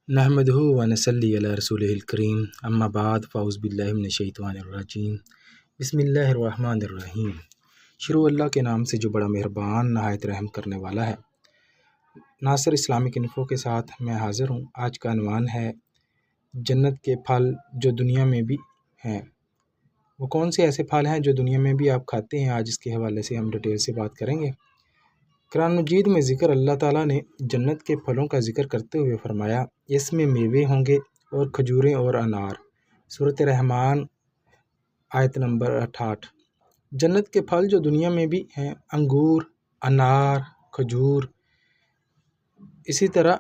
نحمدہ و نصلی علی رسولہ الکریم اما بعد فاعوذ باللہ من الشیطان الرجیم بسم اللہ الرحمن الرحیم۔ شروع اللہ کے نام سے جو بڑا مہربان نہایت رحم کرنے والا ہے۔ ناصر اسلامک انفو کے ساتھ میں حاضر ہوں۔ آج کا عنوان ہے جنت کے پھل جو دنیا میں بھی ہیں۔ وہ کون سے ایسے پھل ہیں جو دنیا میں بھی آپ کھاتے ہیں؟ آج اس کے حوالے سے ہم ڈیٹیل سے بات کریں گے۔ قرآن مجید میں ذکر اللہ تعالیٰ نے جنت کے پھلوں کا ذکر کرتے ہوئے فرمایا، اس میں میوے ہوں گے اور کھجوریں اور انار۔ سورۃ رحمان آیت نمبر 68۔ جنت کے پھل جو دنیا میں بھی ہیں، انگور، انار، کھجور۔ اسی طرح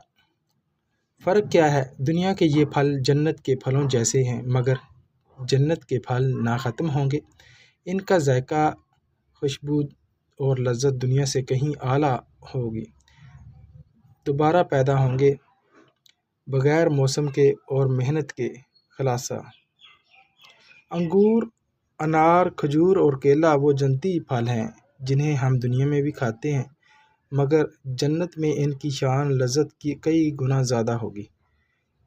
فرق کیا ہے؟ دنیا کے یہ پھل جنت کے پھلوں جیسے ہیں، مگر جنت کے پھل ناختم ہوں گے۔ ان کا ذائقہ، خوشبو اور لذت دنیا سے کہیں اعلیٰ ہوگی۔ دوبارہ پیدا ہوں گے بغیر موسم کے اور محنت کے۔ خلاصہ: انگور، انار، کھجور اور کیلا وہ جنتی پھل ہیں جنہیں ہم دنیا میں بھی کھاتے ہیں، مگر جنت میں ان کی شان لذت کی کئی گنا زیادہ ہوگی۔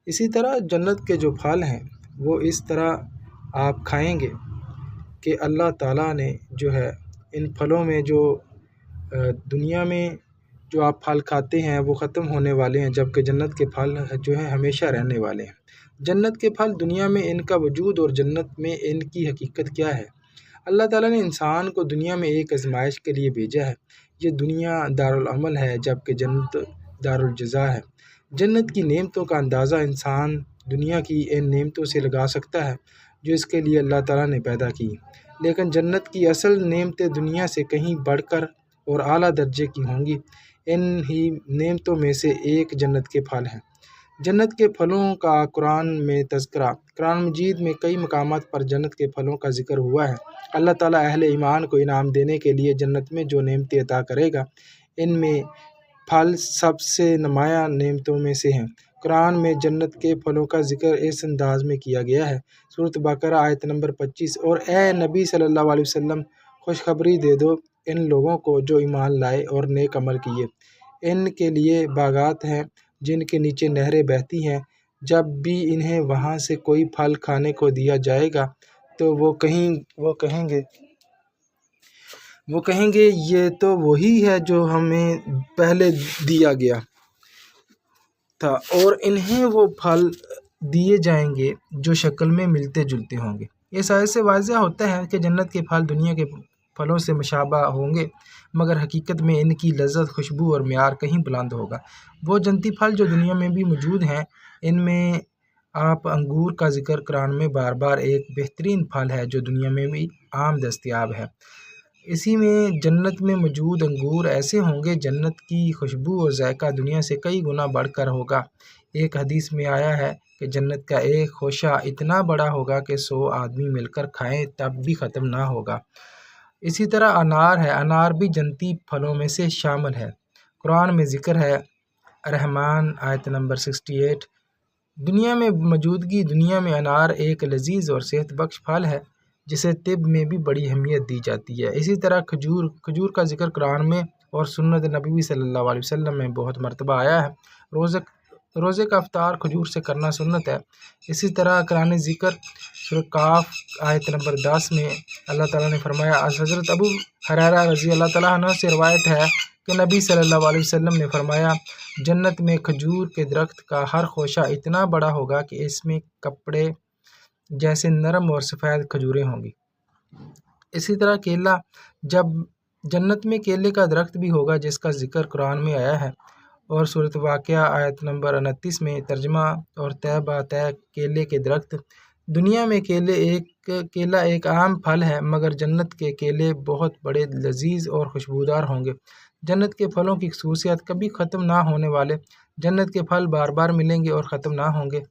اسی طرح جنت کے جو پھل ہیں وہ اس طرح آپ کھائیں گے کہ اللہ تعالیٰ نے جو ہے ان پھلوں میں جو دنیا میں جو آپ پھل کھاتے ہیں وہ ختم ہونے والے ہیں، جبکہ جنت کے پھل جو ہیں ہمیشہ رہنے والے ہیں۔ جنت کے پھل دنیا میں ان کا وجود اور جنت میں ان کی حقیقت کیا ہے؟ اللہ تعالیٰ نے انسان کو دنیا میں ایک آزمائش کے لیے بھیجا ہے۔ یہ دنیا دارالعمل ہے، جبکہ جنت دارالجزا ہے۔ جنت کی نعمتوں کا اندازہ انسان دنیا کی ان نعمتوں سے لگا سکتا ہے جو اس کے لیے اللہ تعالیٰ نے پیدا کی، لیکن جنت کی اصل نعمتیں دنیا سے کہیں بڑھ کر اور اعلیٰ درجے کی ہوں گی۔ ان ہی نعمتوں میں سے ایک جنت کے پھل ہیں۔ جنت کے پھلوں کا قرآن میں تذکرہ۔ قرآن مجید میں کئی مقامات پر جنت کے پھلوں کا ذکر ہوا ہے۔ اللہ تعالیٰ اہل ایمان کو انعام دینے کے لیے جنت میں جو نعمتیں عطا کرے گا، ان میں پھل سب سے نمایاں نعمتوں میں سے ہیں۔ قرآن میں جنت کے پھلوں کا ذکر اس انداز میں کیا گیا ہے۔ سورۃ بقرہ آیت نمبر 25۔ اور اے نبی صلی اللہ علیہ وسلم، خوشخبری دے دو ان لوگوں کو جو ایمان لائے اور نیک عمل کیے۔ ان کے لیے باغات ہیں جن کے نیچے نہریں بہتی ہیں۔ جب بھی انہیں وہاں سے کوئی پھل کھانے کو دیا جائے گا تو وہ کہیں گے یہ تو وہی ہے جو ہمیں پہلے دیا گیا تھا، اور انہیں وہ پھل دیے جائیں گے جو شکل میں ملتے جلتے ہوں گے۔ اس آیت سے واضح ہوتا ہے کہ جنت کے پھل دنیا کے پھلوں سے مشابہ ہوں گے، مگر حقیقت میں ان کی لذت، خوشبو اور معیار کہیں بلند ہوگا۔ وہ جنتی پھل جو دنیا میں بھی موجود ہیں، ان میں آپ انگور کا ذکر قرآن میں بار بار ایک بہترین پھل ہے جو دنیا میں بھی عام دستیاب ہے۔ اسی میں جنت میں موجود انگور ایسے ہوں گے جنت کی خوشبو اور ذائقہ دنیا سے کئی گنا بڑھ کر ہوگا۔ ایک حدیث میں آیا ہے کہ جنت کا ایک خوشہ اتنا بڑا ہوگا کہ 100 آدمی مل کر کھائیں تب بھی ختم نہ ہوگا۔ اسی طرح انار ہے۔ انار بھی جنتی پھلوں میں سے شامل ہے۔ قرآن میں ذکر ہے، رحمان آیت نمبر 68۔ دنیا میں موجودگی۔ دنیا میں انار ایک لذیذ اور صحت بخش پھل ہے جسے طب میں بھی بڑی اہمیت دی جاتی ہے۔ اسی طرح کھجور کا ذکر قرآن میں اور سنت نبوی صلی اللہ علیہ وسلم میں بہت مرتبہ آیا ہے۔ روزے کا افطار کھجور سے کرنا سنت ہے۔ اسی طرح قرآن ذکر سورۃ قاف آیت نمبر 10 میں اللہ تعالیٰ نے فرمایا، حضرت ابو ہریرہ رضی اللہ تعالیٰ عنہ سے روایت ہے کہ نبی صلی اللہ علیہ وسلم نے فرمایا، جنت میں کھجور کے درخت کا ہر خوشہ اتنا بڑا ہوگا کہ اس میں کپڑے جیسے نرم اور سفید کھجوریں ہوں گی۔ اسی طرح کیلا، جب جنت میں کیلے کا درخت بھی ہوگا جس کا ذکر قرآن میں آیا ہے، اور سورۃ واقعہ آیت نمبر 29 میں ترجمہ اور طے بطے کیلے کے درخت۔ دنیا میں کیلا ایک عام پھل ہے، مگر جنت کے کیلے بہت بڑے، لذیذ اور خوشبودار ہوں گے۔ جنت کے پھلوں کی خصوصیت، کبھی ختم نہ ہونے والے۔ جنت کے پھل بار بار ملیں گے اور ختم نہ ہوں گے۔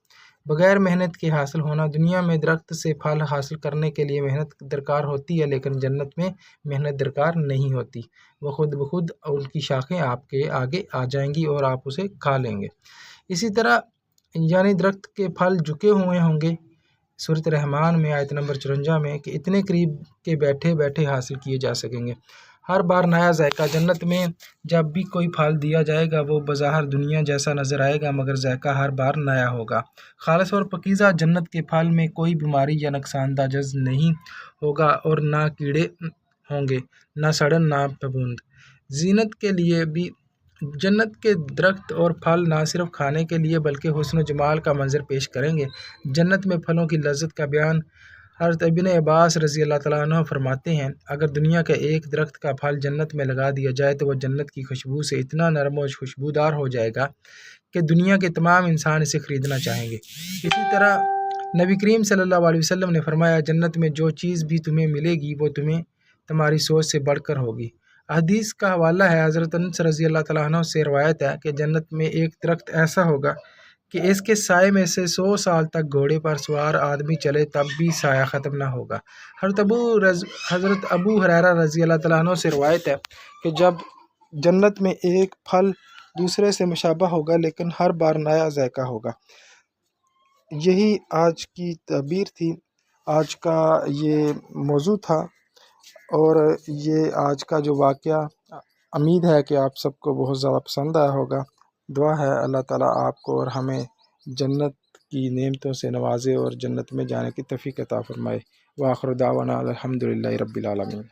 بغیر محنت کے حاصل ہونا۔ دنیا میں درخت سے پھل حاصل کرنے کے لیے محنت درکار ہوتی ہے، لیکن جنت میں محنت درکار نہیں ہوتی۔ وہ خود بخود ان کی شاخیں آپ کے آگے آ جائیں گی اور آپ اسے کھا لیں گے۔ اسی طرح یعنی درخت کے پھل جھکے ہوئے ہوں گے۔ سورۃ رحمان میں آیت نمبر 54 میں کہ اتنے قریب کے بیٹھے بیٹھے حاصل کیے جا سکیں گے۔ ہر بار نیا ذائقہ۔ جنت میں جب بھی کوئی پھل دیا جائے گا وہ بظاہر دنیا جیسا نظر آئے گا، مگر ذائقہ ہر بار نیا ہوگا۔ خالص اور پاکیزہ جنت کے پھل میں کوئی بیماری یا نقصان دہ جز نہیں ہوگا، اور نہ کیڑے ہوں گے، نہ سڑن، نہ پھپھوند۔ زینت کے لیے بھی جنت کے درخت اور پھل نہ صرف کھانے کے لیے بلکہ حسن و جمال کا منظر پیش کریں گے۔ جنت میں پھلوں کی لذت کا بیان حضرت ابن عباس رضی اللہ تعالیٰ عنہ فرماتے ہیں، اگر دنیا کے ایک درخت کا پھل جنت میں لگا دیا جائے تو وہ جنت کی خوشبو سے اتنا نرم و خوشبودار ہو جائے گا کہ دنیا کے تمام انسان اسے خریدنا چاہیں گے۔ اسی طرح نبی کریم صلی اللہ علیہ وسلم نے فرمایا، جنت میں جو چیز بھی تمہیں ملے گی وہ تمہیں تمہاری سوچ سے بڑھ کر ہوگی۔ حدیث کا حوالہ ہے، حضرت انس رضی اللہ تعالیٰ عنہ سے روایت ہے کہ جنت میں ایک درخت ایسا ہوگا کہ اس کے سائے میں سے 100 سال تک گھوڑے پر سوار آدمی چلے تب بھی سایہ ختم نہ ہوگا۔ حضرت ابو ہریرہ رضی اللہ تعالیٰ عنہ سے روایت ہے کہ جب جنت میں ایک پھل دوسرے سے مشابہ ہوگا لیکن ہر بار نیا ذائقہ ہوگا۔ یہی آج کی تعبیر تھی، آج کا یہ موضوع تھا، اور یہ آج کا جو واقعہ امید ہے کہ آپ سب کو بہت زیادہ پسند آیا ہوگا۔ دعا ہے اللہ تعالیٰ آپ کو اور ہمیں جنت کی نعمتوں سے نوازے اور جنت میں جانے کی توفیق عطا فرمائے۔ وآخر دعوانا الحمدللہ رب العالمین۔